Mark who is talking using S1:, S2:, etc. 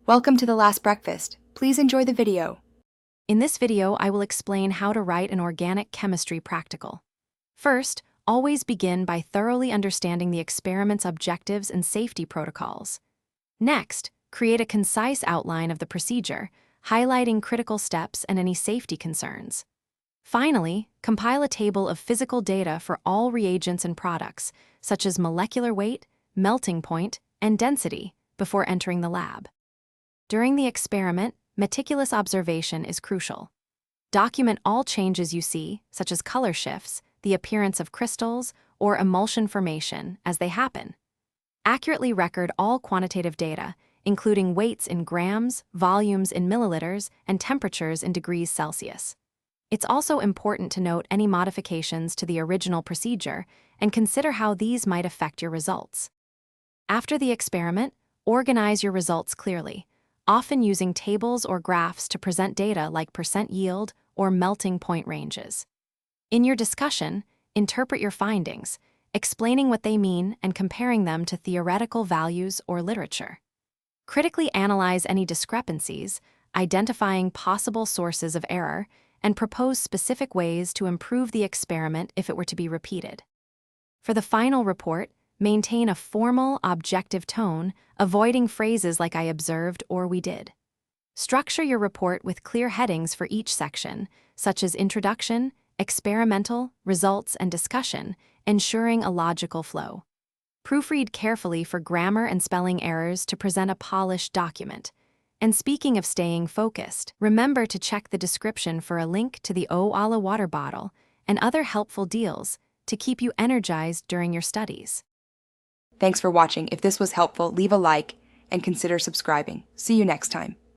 S1: Welcome to The Last Breakfast. Please enjoy the video.
S2: In this video, I will explain how to write an organic chemistry practical. First, always begin by thoroughly understanding the experiment's objectives and safety protocols. Next, create a concise outline of the procedure, highlighting critical steps and any safety concerns. Finally, compile a table of physical data for all reagents and products, such as molecular weight, melting point, and density, before entering the lab. During the experiment, meticulous observation is crucial. Document all changes you see, such as color shifts, the appearance of crystals, or emulsion formation, as they happen. Accurately record all quantitative data, including weights in grams, volumes in milliliters, and temperatures in degrees Celsius. It's also important to note any modifications to the original procedure and consider how these might affect your results. After the experiment, organize your results clearly, often using tables or graphs to present data like percent yield or melting point ranges. In your discussion, interpret your findings, explaining what they mean and comparing them to theoretical values or literature. Critically analyze any discrepancies, identifying possible sources of error, and propose specific ways to improve the experiment if it were to be repeated. For the final report, maintain a formal, objective tone, avoiding phrases like "I observed" or "we did." Structure your report with clear headings for each section, such as introduction, experimental, results, and discussion, ensuring a logical flow. Proofread carefully for grammar and spelling errors to present a polished document. And speaking of staying focused, remember to check the description for a link to the Oala water bottle and other helpful deals to keep you energized during your studies.
S1: Thanks for watching. If this was helpful, leave a like and consider subscribing. See you next time.